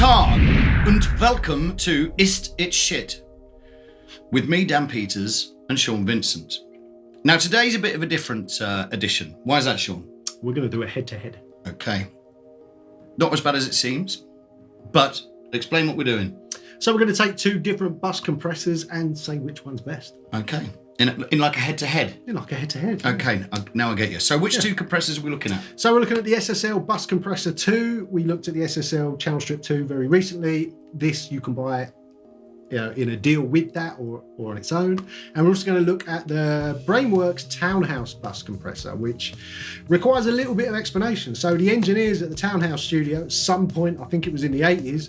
Tag und welcome to Ist It Shit with me, Dan Peters, and Sean Vincent. Now today's a bit of a different edition. Why is that, Sean? We're going to do a head-to-head. Okay. Not as bad as it seems, but explain what we're doing. So we're going to take two different bus compressors and say which one's best. Okay. In like a head-to-head? In like a head-to-head. Okay, now I get you. So which two compressors are we looking at? So we're looking at the SSL Bus Compressor 2. We looked at the SSL Channel Strip 2 very recently. This you can buy in a deal with that or on its own. And we're also going to look at the Brainworx Townhouse Bus Compressor, which requires a little bit of explanation. So the engineers at the Townhouse studio at some point, I think it was in the 80s,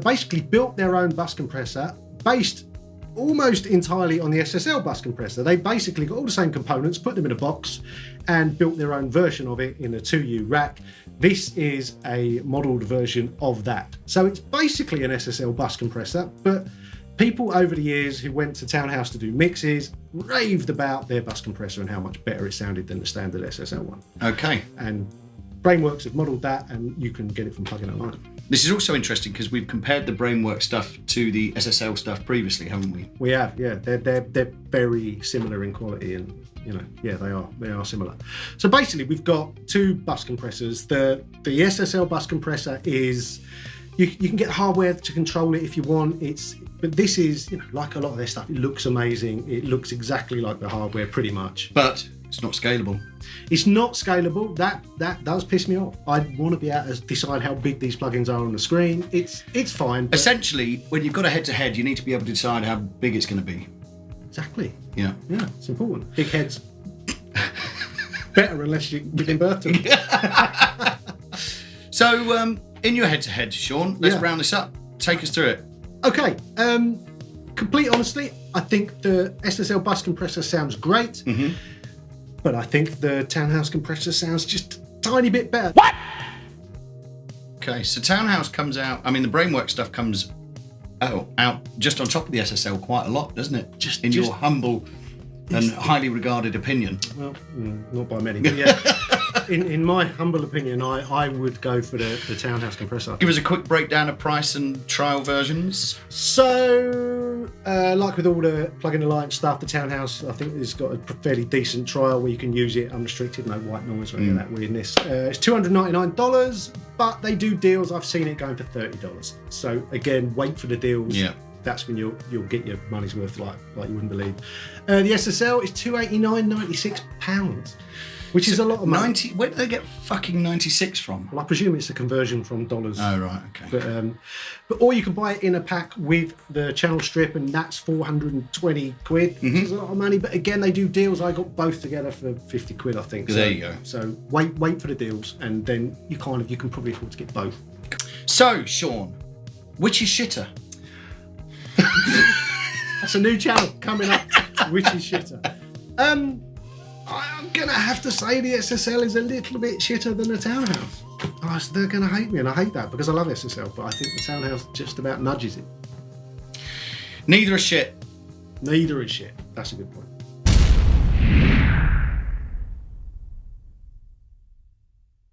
basically built their own bus compressor based almost entirely on the SSL bus compressor. They basically got all the same components, put them in a box and built their own version of it in a 2U rack. This is a modelled version of that. So it's basically an SSL bus compressor, but people over the years who went to Townhouse to do mixes raved about their bus compressor and how much better it sounded than the standard SSL one. Okay. And Brainworx have modelled that, and you can get it from plug-in online. This is also interesting because we've compared the Brainworx stuff to the SSL stuff previously, haven't we? We have, yeah. They're very similar in quality, and they are similar. So basically, we've got two bus compressors. The SSL bus compressor is you can get hardware to control it if you want. But this is like a lot of their stuff. It looks amazing. It looks exactly like the hardware, pretty much. But it's not scalable. It's not scalable. That does piss me off. I want to be able to decide how big these plugins are on the screen. It's fine. Essentially, when you've got a head-to-head, you need to be able to decide how big it's going to be. Exactly. Yeah. Yeah, it's important. Big heads. Better unless you're giving birth to them. So, in your head-to-head, Sean, let's round this up. Take us through it. Okay. Complete honesty, I think the SSL bus compressor sounds great. Mm-hmm. But I think the Townhouse compressor sounds just a tiny bit better. What? Okay, so Townhouse comes out, the Brainworx stuff comes out just on top of the SSL quite a lot, doesn't it? Just your humble and highly regarded opinion. Well, not by many, but yeah. in my humble opinion, I would go for the Townhouse compressor. Give us a quick breakdown of price and trial versions. So, like with all the Plugin Alliance stuff, the Townhouse, I think, has got a fairly decent trial where you can use it unrestricted, no white noise or any of that weirdness. It's $299, but they do deals. I've seen it going for $30. So again, wait for the deals. Yeah. That's when you'll get your money's worth like you wouldn't believe. The SSL is £289.96, which is a lot of money. Where did they get fucking 96 from? Well, I presume it's a conversion from dollars. Oh, right, okay. But or you can buy it in a pack with the channel strip, and that's 420 quid, which is a lot of money. But again, they do deals. I got both together for 50 quid, I think. There you go. So wait for the deals, and then you can probably afford to get both. So, Sean, which is shitter? That's a new channel coming up. Which is shitter? I'm gonna have to say the SSL is a little bit shitter than the Townhouse. Oh, so they're gonna hate me, and I hate that because I love SSL, but I think the Townhouse just about nudges it. Neither are shit. Neither is shit. That's a good point.